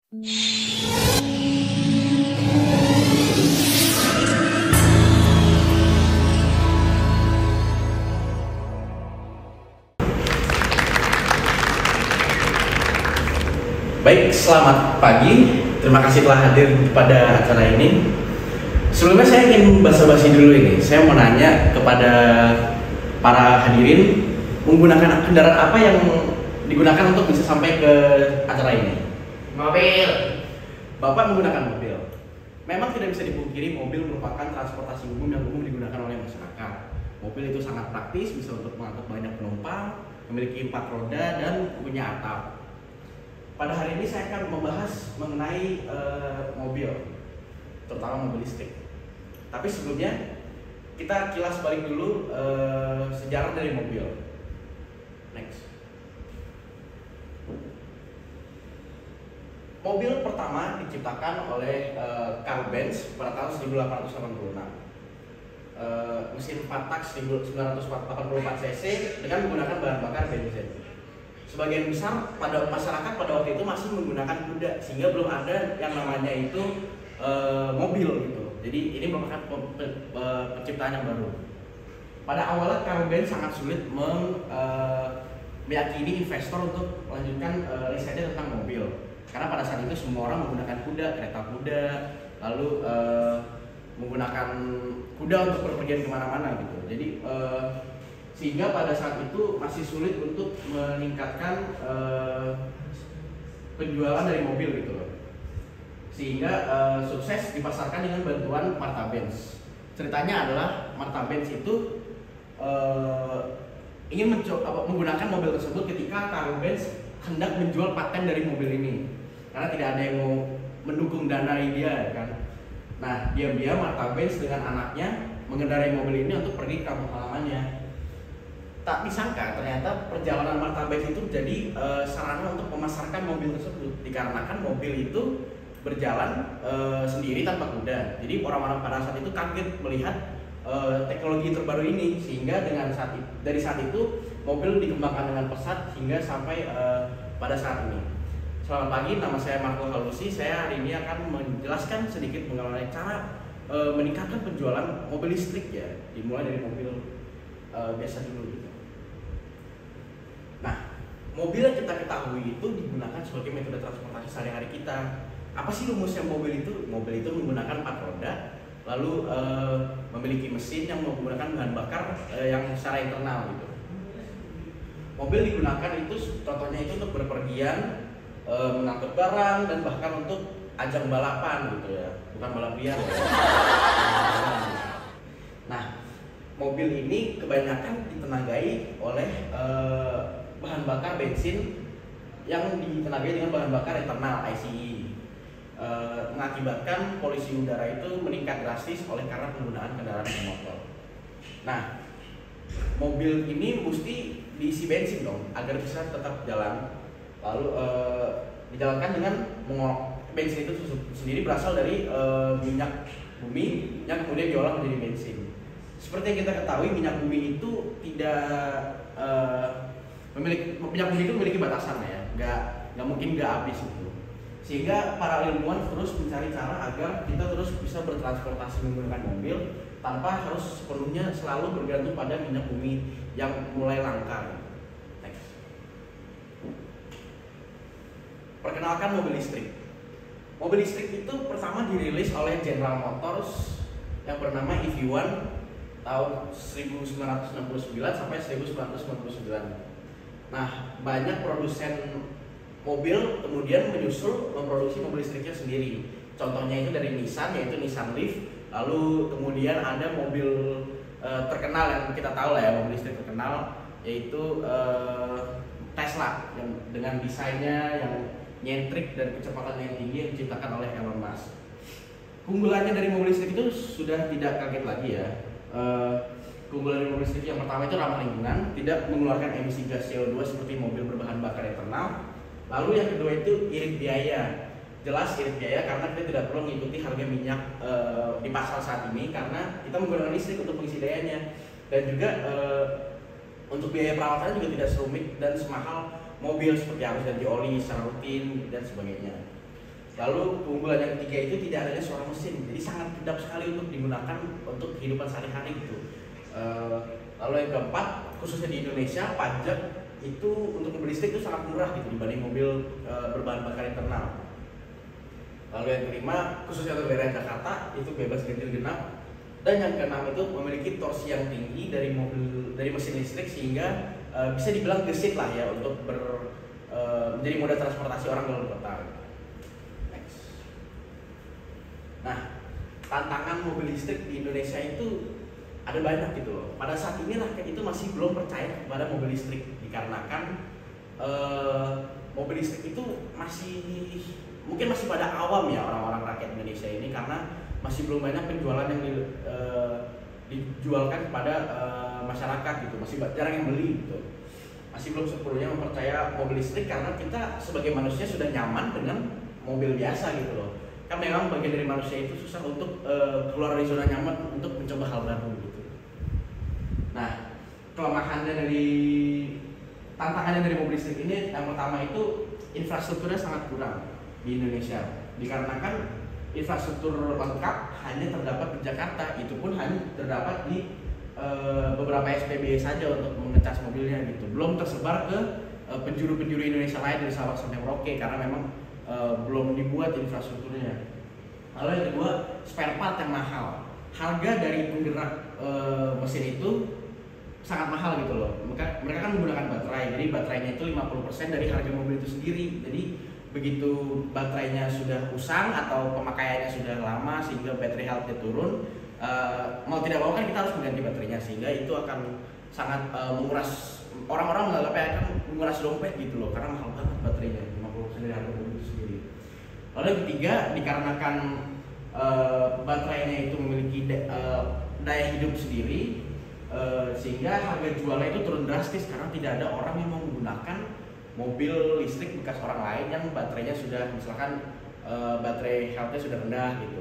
Baik, selamat pagi. Terima kasih telah hadir pada acara ini. Sebelumnya saya ingin basa-basi dulu ini. Saya mau nanya kepada para hadirin, menggunakan kendaraan apa yang digunakan untuk bisa sampai ke acara ini? Mobil. Bapak menggunakan mobil. Memang tidak bisa dipungkiri mobil merupakan transportasi umum yang umum digunakan oleh masyarakat. Mobil itu sangat praktis, bisa untuk mengangkut banyak penumpang, memiliki 4 roda dan punya atap. Pada hari ini saya akan membahas mengenai mobil, terutama mobil listrik. Tapi sebelumnya kita kilas balik dulu sejarah dari mobil. Next. Mobil pertama diciptakan oleh Carl Benz pada tahun 1886. Mesin 4 tak 1984 cc dengan menggunakan bahan bakar bensin. Sebagian besar pada masyarakat pada waktu itu masih menggunakan kuda, sehingga belum ada yang namanya itu mobil gitu. Jadi ini merupakan penciptaan yang baru. Pada awalnya Carl Benz sangat sulit meyakini investor untuk melanjutkan risetnya tentang mobil, karena pada saat itu semua orang menggunakan kuda, kereta kuda, lalu menggunakan kuda untuk berpergian kemana-mana gitu. Jadi sehingga pada saat itu masih sulit untuk meningkatkan penjualan dari mobil gitu loh. Sehingga sukses dipasarkan dengan bantuan Martha Benz. Ceritanya adalah Martha Benz itu ingin menggunakan mobil tersebut ketika Carl Benz hendak menjual paten dari mobil ini, karena tidak ada yang mau mendukung danai dia kan. Nah, diam-diam Martha Benz dengan anaknya mengendarai mobil ini untuk pergi ke kampung halamannya. Tak disangka ternyata perjalanan Martha Benz itu jadi sarana untuk memasarkan mobil tersebut, dikarenakan mobil itu berjalan sendiri tanpa kuda. Jadi orang-orang pada saat itu kaget melihat teknologi terbaru ini, sehingga dari saat itu mobil dikembangkan dengan pesat hingga sampai pada saat ini. Selamat pagi, nama saya Marco Halusi. Saya hari ini akan menjelaskan sedikit mengenai cara meningkatkan penjualan mobil listrik ya, dimulai dari mobil biasa dulu gitu. Nah, mobil yang kita ketahui itu digunakan sebagai metode transportasi sehari-hari kita. Apa sih rumusnya mobil itu? Mobil itu menggunakan 4 roda, lalu memiliki mesin yang menggunakan bahan bakar yang secara internal gitu. Mobil digunakan itu contohnya itu untuk berpergian, mengangkut barang, dan bahkan untuk ajang balapan gitu ya, bukan balap liar. Nah, mobil ini kebanyakan ditenagai oleh bahan bakar bensin yang ditenagai dengan bahan bakar internal ICE, mengakibatkan polusi udara itu meningkat drastis oleh karena penggunaan kendaraan bermotor. Nah, mobil ini mesti diisi bensin dong agar bisa tetap jalan. Lalu dijalankan dengan bensin itu sendiri berasal dari minyak bumi yang kemudian diolah menjadi bensin. Seperti yang kita ketahui, minyak bumi itu memiliki batasan ya, nggak mungkin nggak habis itu. Sehingga para ilmuwan terus mencari cara agar kita terus bisa bertransportasi menggunakan mobil tanpa harus sepenuhnya selalu bergantung pada minyak bumi yang mulai langka. Next. Perkenalkan mobil listrik. Mobil listrik itu pertama dirilis oleh General Motors yang bernama EV1 tahun 1969 sampai 1999. Nah, banyak produsen mobil kemudian memproduksi mobil listriknya sendiri. Contohnya itu dari Nissan, yaitu Nissan Leaf. Lalu kemudian ada mobil terkenal yang kita tahu lah ya, mobil listrik terkenal, yaitu Tesla yang dengan desainnya yang nyentrik dan kecepatan yang tinggi yang diciptakan oleh Elon Musk. Keunggulannya dari mobil listrik itu sudah tidak kaget lagi ya. Keunggulan dari mobil listrik yang pertama itu ramah lingkungan, tidak mengeluarkan emisi gas CO2 seperti mobil berbahan bakar internal. Lalu yang kedua itu irit biaya. Jelas irit biaya karena kita tidak perlu mengikuti harga minyak di pasar saat ini, karena kita menggunakan listrik untuk mengisi dayanya. Dan juga untuk biaya perawatan juga tidak serumit dan semahal mobil seperti harus ganti oli secara rutin dan sebagainya. Lalu keunggulan yang ketiga itu tidak adanya suara mesin, jadi sangat kedap sekali untuk digunakan untuk kehidupan sehari-hari gitu. Lalu yang keempat, khususnya di Indonesia, pajak itu untuk mobil listrik itu sangat murah gitu dibanding mobil berbahan bakar internal. Lalu yang kelima, khususnya untuk daerah Jakarta itu bebas ganjil genap. Dan yang keenam itu memiliki torsi yang tinggi dari mesin listrik sehingga bisa dibilang gesit lah ya untuk menjadi moda transportasi orang dalam kota. Next. Nah, tantangan mobil listrik di Indonesia itu ada banyak gitu loh. Pada saat ini rakyat itu masih belum percaya kepada mobil listrik dikarenakan mobil listrik itu mungkin masih pada awam ya orang-orang rakyat Indonesia ini, karena masih belum banyak penjualan yang dijualkan kepada masyarakat gitu, masih jarang yang beli gitu. Masih belum sepenuhnya mempercaya mobil listrik karena kita sebagai manusia sudah nyaman dengan mobil biasa gitu loh. Kan memang bagian dari manusia itu susah untuk keluar dari zona nyaman untuk mencoba hal baru gitu. Nah, tantangannya dari mobil listrik ini yang pertama itu infrastrukturnya sangat kurang di Indonesia, dikarenakan infrastruktur lengkap hanya terdapat di Jakarta, itu pun hanya terdapat di beberapa SPB saja untuk mengecas mobilnya gitu, belum tersebar ke penjuru-penjuru Indonesia lain dari Sabang sampai Merauke karena memang belum dibuat infrastrukturnya. Lalu yang kedua, spare part yang mahal. Harga dari penggerak mesin itu sangat mahal gitu loh. Mereka kan menggunakan baterai, jadi baterainya itu 50% dari harga mobil itu sendiri. Jadi begitu baterainya sudah usang atau pemakaiannya sudah lama sehingga battery health-nya turun, mau tidak mau kan kita harus mengganti baterainya, sehingga itu akan sangat menguras, orang-orang menganggapnya akan menguras dompet gitu loh karena mahal banget baterainya, 50% dari harga mobil itu sendiri. Lalu yang ketiga, dikarenakan baterainya itu memiliki daya hidup sendiri, sehingga harga jualnya itu turun drastis karena tidak ada orang yang mau menggunakan mobil listrik bekas orang lain yang baterainya sudah misalkan baterai health-nya sudah rendah gitu.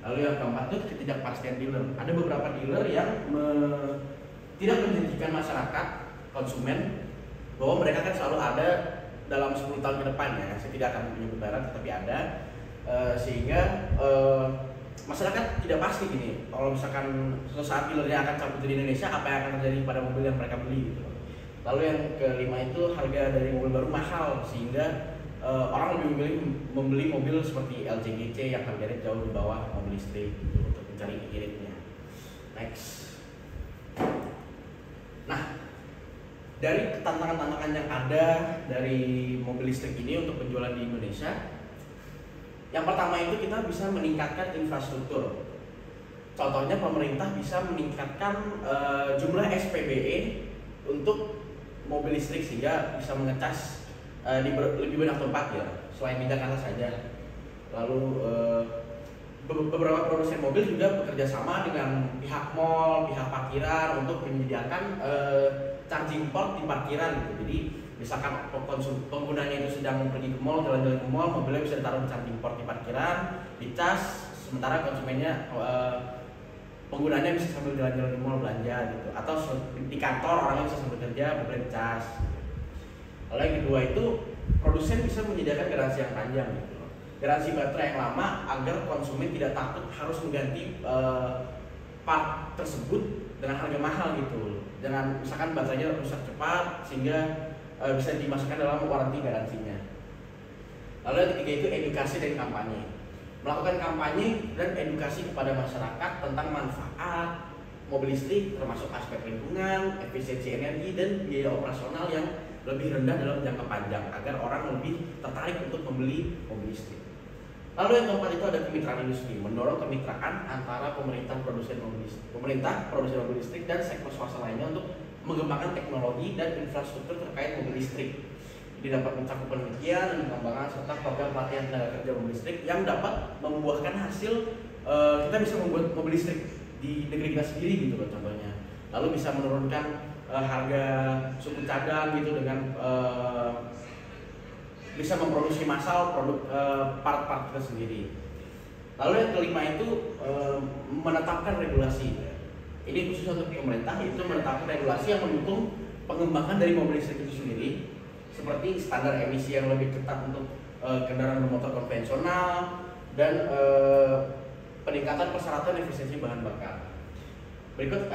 Lalu yang keempat itu ketidakpastian dealer. Ada beberapa dealer yang tidak menjanjikan masyarakat konsumen bahwa mereka kan selalu ada dalam 10 tahun ke depan ya. Saya tidak akan menyebut merek tetapi ada, sehingga masyarakat tidak pasti gini. Kalau misalkan suatu saat dealernya akan cabut dari Indonesia, apa yang akan terjadi pada mobil yang mereka beli gitu. Lalu yang kelima itu harga dari mobil baru mahal, sehingga orang lebih memilih membeli mobil seperti LC GC yang harganya jauh di bawah mobil listrik gitu, untuk mencari iritnya. Next. Nah, dari tantangan-tantangan yang ada dari mobil listrik ini untuk penjualan di Indonesia, yang pertama itu kita bisa meningkatkan infrastruktur. Contohnya pemerintah bisa meningkatkan jumlah SPBE untuk mobil listrik sehingga bisa mengecas di lebih banyak tempat ya, selain di Jakarta saja. Lalu beberapa produsen mobil juga bekerja sama dengan pihak mall, pihak parkiran untuk menyediakan charging port di parkiran gitu. Jadi misalkan penggunanya itu sedang pergi ke mall, jalan-jalan ke mall, mobilnya bisa ditaruh di charging port di parkiran, dicas, sementara konsumennya penggunanya bisa sambil jalan-jalan di mall belanja gitu, atau di kantor orangnya bisa sambil kerja, mobilnya dicas. Lalu yang kedua itu produsen bisa menyediakan garansi yang panjang gitu, garansi baterai yang lama agar konsumen tidak takut harus mengganti part tersebut dengan harga mahal gitu. Jangan misalkan baterainya rusak cepat sehingga bisa dimasukkan dalam waranti garansinya. Lalu yang ketiga itu edukasi dan kampanye. Melakukan kampanye dan edukasi kepada masyarakat tentang manfaat mobil listrik, termasuk aspek lingkungan, efisiensi energi, dan biaya operasional yang lebih rendah dalam jangka panjang agar orang lebih tertarik untuk membeli mobil listrik. Lalu yang keempat itu ada kemitraan industri, mendorong kemitraan antara pemerintah produsen mobil listrik dan sektor swasta lainnya untuk mengembangkan teknologi dan infrastruktur terkait mobil listrik. Ini dapat mencakup penelitian dan pengembangan serta program pelatihan tenaga kerja mobil listrik yang dapat membuahkan hasil kita bisa membuat mobil listrik di negeri kita sendiri gitu loh contohnya. Lalu bisa menurunkan harga suku cadang gitu dengan bisa memproduksi massal produk part-part kita sendiri. Lalu yang kelima itu menetapkan regulasi. Ini khusus untuk pemerintah, itu menetapkan regulasi yang mendukung pengembangan dari mobil listrik itu sendiri, seperti standar emisi yang lebih ketat untuk kendaraan bermotor konvensional, dan peningkatan persyaratan efisiensi bahan bakar. Berikut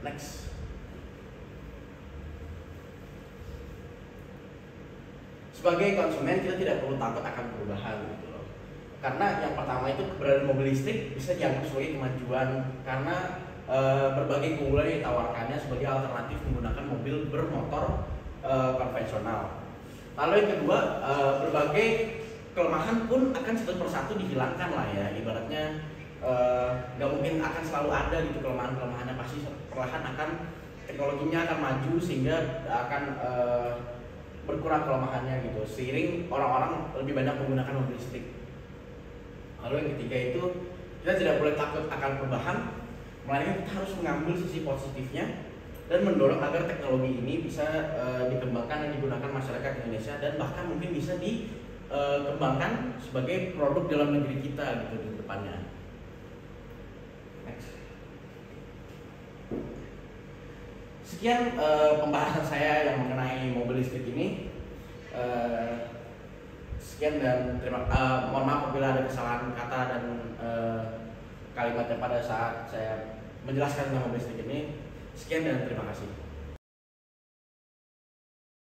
next. Sebagai konsumen kita tidak perlu takut akan perubahan gitu loh. Karena yang pertama itu keberadaan mobil listrik bisa dianggap sebagai kemajuan karena berbagai keunggulan yang ditawarkannya sebagai alternatif menggunakan mobil bermotor konvensional. Lalu yang kedua, berbagai kelemahan pun akan satu persatu dihilangkan lah ya. Ibaratnya nggak mungkin akan selalu ada gitu kelemahan-kelemahannya, pasti perlahan akan teknologinya akan maju sehingga akan berkurang kelemahannya gitu. Seiring orang-orang lebih banyak menggunakan mobil listrik. Lalu yang ketiga itu kita tidak boleh takut akan perubahan, melainkan kita harus mengambil sisi positifnya dan mendorong agar teknologi ini bisa dikembangkan dan digunakan masyarakat Indonesia dan bahkan mungkin bisa dikembangkan sebagai produk dalam negeri kita gitu di depannya. Next. Sekian pembahasan saya yang mengenai mobil listrik ini. Sekian dan mohon maaf apabila ada kesalahan kata dan kalimatnya pada saat saya menjelaskan tentang mobil listrik ini. Sekian dan terima kasih.